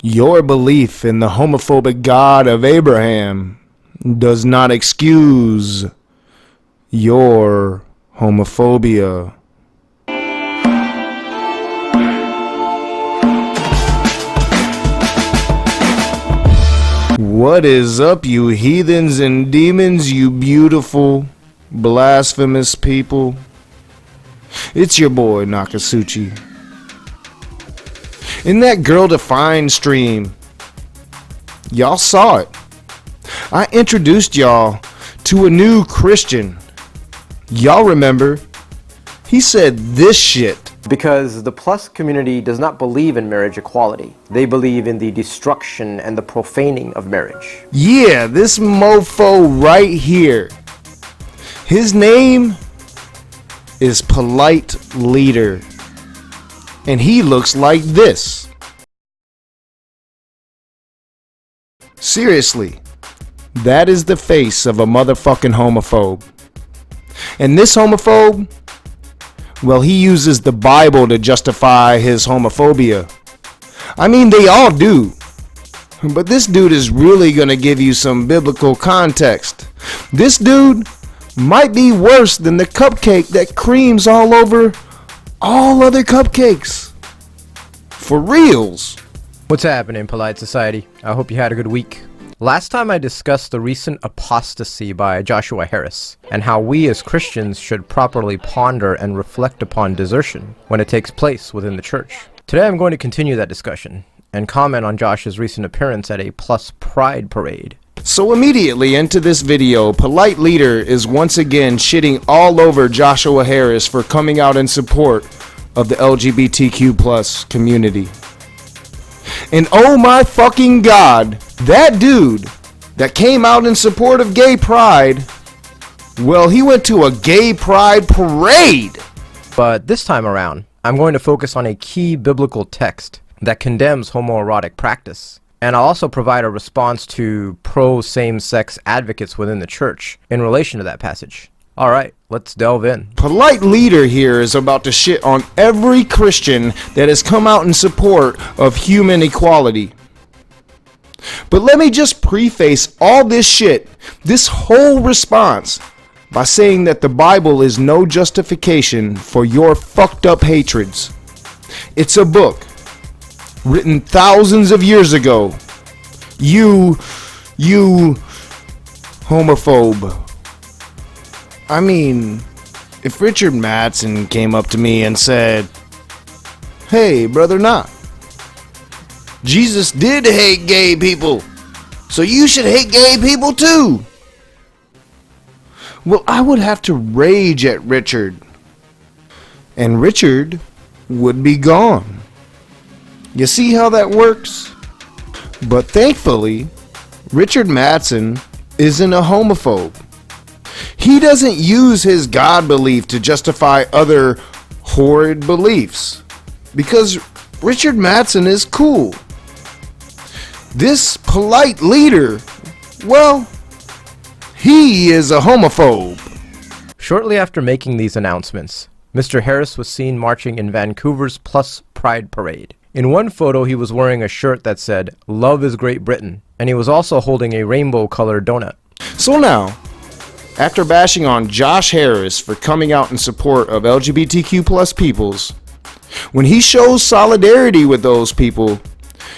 Your belief in the homophobic God of Abraham does not excuse your homophobia. What is up, you heathens and demons, you beautiful, blasphemous people? It's your boy, Nakasuchi. In that Girl Defined stream, y'all saw it. I introduced y'all to a new Christian. Y'all remember, he said this shit. Because the plus community does not believe in marriage equality. They believe in the destruction and the profaning of marriage. Yeah, this mofo right here. His name is Polite Leader. And he looks like this. Seriously, that is the face of a motherfucking homophobe. And this homophobe, well, he uses the Bible to justify his homophobia. I mean, they all do. But this dude is really gonna give you some biblical context. This dude might be worse than the cupcake that creams all over all other cupcakes. For reals. What's happening, polite society? I hope you had a good week. Last time I discussed the recent apostasy by Joshua Harris, and how we as Christians should properly ponder and reflect upon desertion when it takes place within the church. Today I'm going to continue that discussion, and comment on Josh's recent appearance at a Plus Pride parade. So immediately into this video, Polite Leader is once again shitting all over Joshua Harris for coming out in support of the LGBTQ plus community. And oh my fucking god, that dude that came out in support of gay pride, well, he went to a gay pride parade. But this time around, I'm going to focus on a key biblical text that condemns homoerotic practice. And I'll also provide a response to pro-same-sex advocates within the church in relation to that passage. Alright, let's delve in. Polite Leader here is about to shit on every Christian that has come out in support of human equality. But let me just preface all this shit, this whole response, by saying that the Bible is no justification for your fucked up hatreds. It's a book written thousands of years ago. You homophobe. I mean, if Richard Madsen came up to me and said, "Hey, brother Knott, Jesus did hate gay people, so you should hate gay people too." Well, I would have to rage at Richard. And Richard would be gone. You see how that works? But thankfully, Richard Madsen isn't a homophobe. He doesn't use his God belief to justify other horrid beliefs. Because Richard Madsen is cool. This Polite Leader, well, he is a homophobe. Shortly after making these announcements, Mr. Harris was seen marching in Vancouver's Plus Pride parade. In one photo, he was wearing a shirt that said, "Love is Great Britain," and he was also holding a rainbow-colored donut. So now, after bashing on Josh Harris for coming out in support of LGBTQ plus peoples, when he shows solidarity with those people,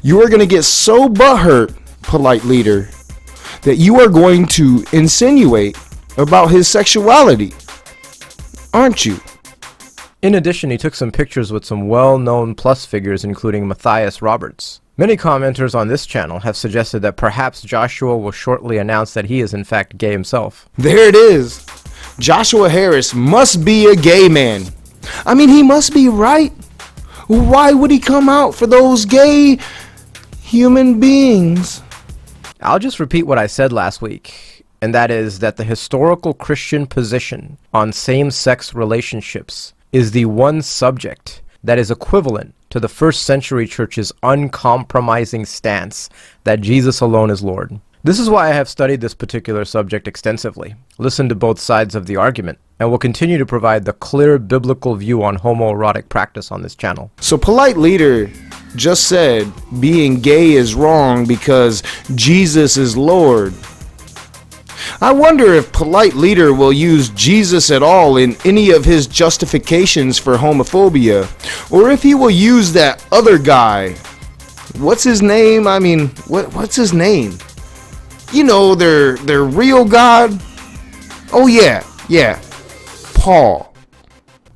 you are going to get so butthurt, Polite Leader, that you are going to insinuate about his sexuality, aren't you? In addition, he took some pictures with some well-known plus figures, including Matthias Roberts. Many commenters on this channel have suggested that perhaps Joshua will shortly announce that he is in fact gay himself. There it is. Joshua Harris must be a gay man. I mean, he must be, right? Why would he come out for those gay human beings? I'll just repeat what I said last week, and that is that the historical Christian position on same-sex relationships is the one subject that is equivalent to the first century church's uncompromising stance that Jesus alone is Lord. This is why I have studied this particular subject extensively, listened to both sides of the argument, and will continue to provide the clear biblical view on homoerotic practice on this channel. So Polite Leader just said being gay is wrong because Jesus is Lord. I wonder if Polite Leader will use Jesus at all in any of his justifications for homophobia, or if he will use that other guy. What's his name? I mean, what's his name? You know, their real God? Oh yeah, Paul.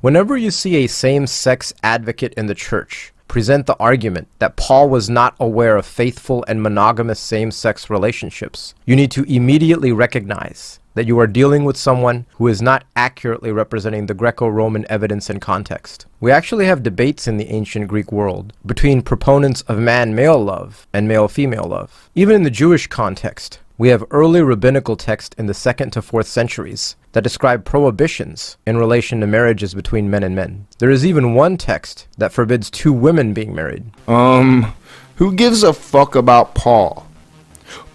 Whenever you see a same-sex advocate in the church present the argument that Paul was not aware of faithful and monogamous same-sex relationships, you need to immediately recognize that you are dealing with someone who is not accurately representing the Greco-Roman evidence and context. We actually have debates in the ancient Greek world between proponents of man-male love and male-female love. Even in the Jewish context, we have early rabbinical text in the 2nd to 4th centuries that describe prohibitions in relation to marriages between men and men. There is even one text that forbids 2 women being married. Who gives a fuck about Paul?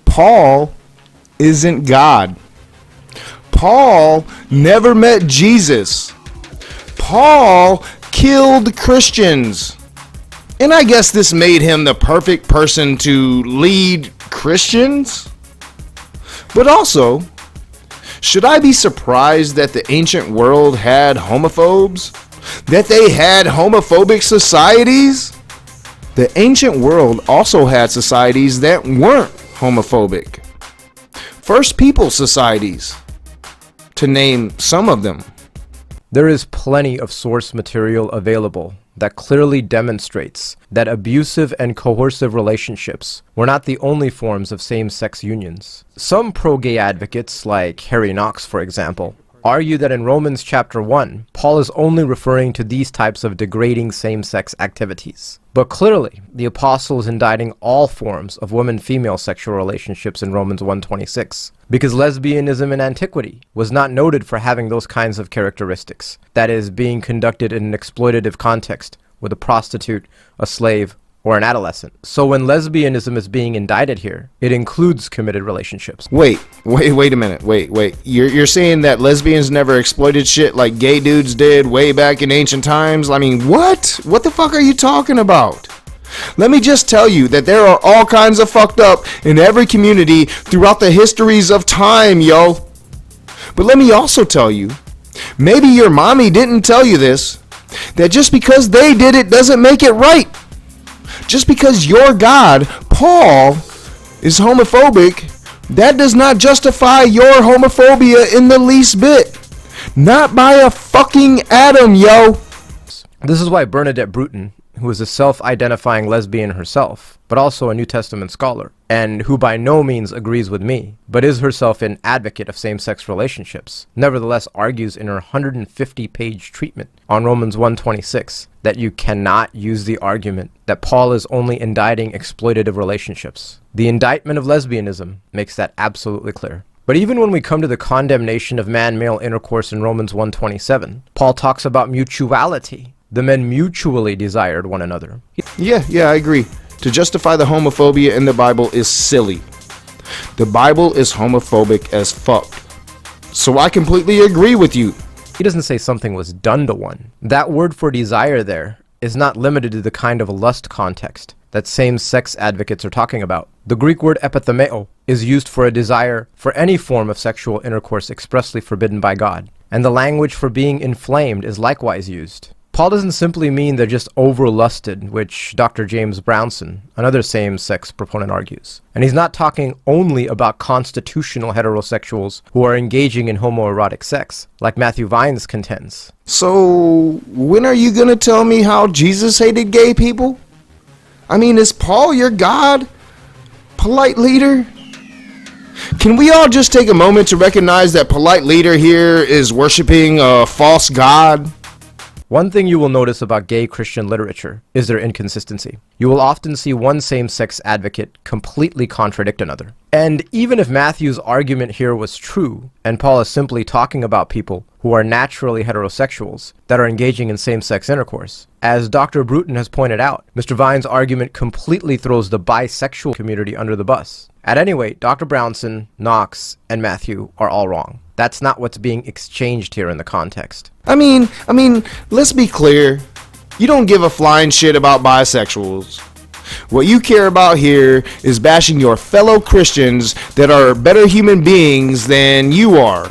Paul isn't God. Paul never met Jesus. Paul killed Christians. And I guess this made him the perfect person to lead Christians? But also, should I be surprised that the ancient world had homophobes? That they had homophobic societies? The ancient world also had societies that weren't homophobic. First people societies, to name some of them. There is plenty of source material available that clearly demonstrates that abusive and coercive relationships were not the only forms of same-sex unions. Some pro-gay advocates, like Harry Knox for example, argue that in Romans chapter 1, Paul is only referring to these types of degrading same-sex activities. But clearly, the apostle is indicting all forms of women-female sexual relationships in Romans 1:26, because lesbianism in antiquity was not noted for having those kinds of characteristics, that is, being conducted in an exploitative context with a prostitute, a slave, or an adolescent. So when lesbianism is being indicted here, it includes committed relationships. Wait a minute. Wait. You're saying that lesbians never exploited shit like gay dudes did way back in ancient times? I mean, what? What the fuck are you talking about? Let me just tell you that there are all kinds of fucked up in every community throughout the histories of time, yo. But let me also tell you, maybe your mommy didn't tell you this, that just because they did it doesn't make it right. Just because your God, Paul, is homophobic, that does not justify your homophobia in the least bit. Not by a fucking atom, yo. This is why Bernadette Bruton, who is a self-identifying lesbian herself, but also a New Testament scholar, and who by no means agrees with me, but is herself an advocate of same-sex relationships, nevertheless argues in her 150-page treatment on Romans 1:26 that you cannot use the argument that Paul is only indicting exploitative relationships. The indictment of lesbianism makes that absolutely clear. But even when we come to the condemnation of man-male intercourse in Romans 1:27, Paul talks about mutuality. The men mutually desired one another. Yeah, I agree. To justify the homophobia in the Bible is silly. The Bible is homophobic as fuck. So I completely agree with you. He doesn't say something was done to one. That word for desire there is not limited to the kind of lust context that same-sex advocates are talking about. The Greek word epithumeo is used for a desire for any form of sexual intercourse expressly forbidden by God. And the language for being inflamed is likewise used. Paul doesn't simply mean they're just over-lusted, which Dr. James Brownson, another same-sex proponent, argues. And he's not talking only about constitutional heterosexuals who are engaging in homoerotic sex, like Matthew Vines contends. So, when are you gonna tell me how Jesus hated gay people? I mean, is Paul your God? Polite Leader? Can we all just take a moment to recognize that Polite Leader here is worshiping a false god? One thing you will notice about gay Christian literature is their inconsistency. You will often see one same-sex advocate completely contradict another. And even if Matthew's argument here was true, and Paul is simply talking about people who are naturally heterosexuals that are engaging in same-sex intercourse. As Dr. Bruton has pointed out, Mr. Vine's argument completely throws the bisexual community under the bus. At any rate, Dr. Brownson, Knox, and Matthew are all wrong. That's not what's being exchanged here in the context. I mean, let's be clear. You don't give a flying shit about bisexuals. What you care about here is bashing your fellow Christians that are better human beings than you are.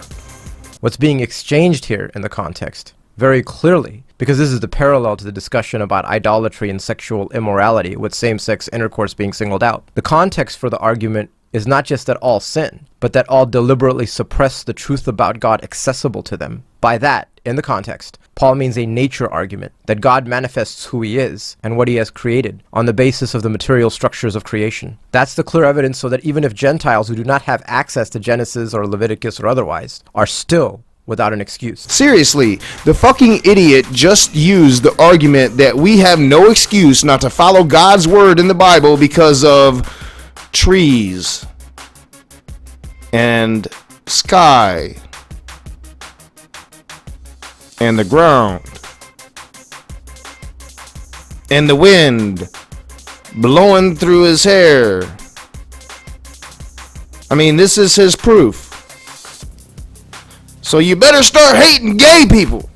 What's being exchanged here in the context, very clearly, because this is the parallel to the discussion about idolatry and sexual immorality with same-sex intercourse being singled out. The context for the argument is not just that all sin, but that all deliberately suppress the truth about God accessible to them. By that, in the context, Paul means a nature argument, that God manifests who he is and what he has created on the basis of the material structures of creation. That's the clear evidence so that even if Gentiles who do not have access to Genesis or Leviticus or otherwise are still without an excuse. Seriously, the fucking idiot just used the argument that we have no excuse not to follow God's word in the Bible because of trees and sky and the ground and the wind blowing through his hair. I mean, this is his proof. So you better start hating gay people.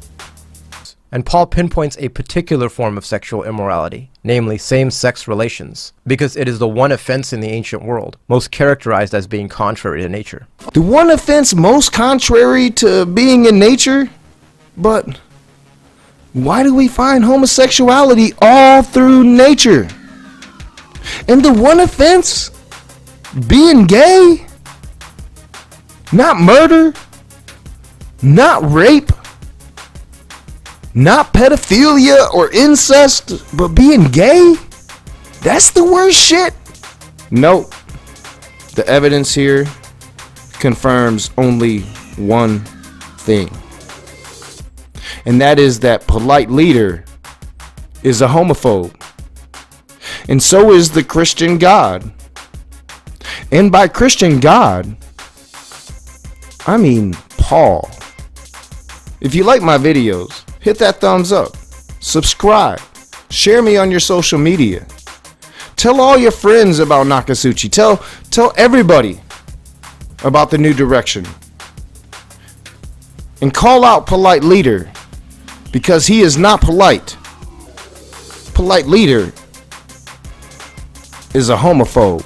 And Paul pinpoints a particular form of sexual immorality, namely same-sex relations, because it is the one offense in the ancient world, most characterized as being contrary to nature. The one offense most contrary to being in nature? But why do we find homosexuality all through nature? And the one offense? Being gay? Not murder? Not rape? Not pedophilia or incest, but being gay? That's the worst shit? Nope. The evidence here confirms only one thing. And that is that polite leader is a homophobe. And so is the Christian God. And by Christian God, I mean Paul. If you like my videos, hit that thumbs up, subscribe, share me on your social media. Tell all your friends about Nakasuchi. Tell everybody about the new direction. And call out polite leader, because he is not polite. Polite leader is a homophobe.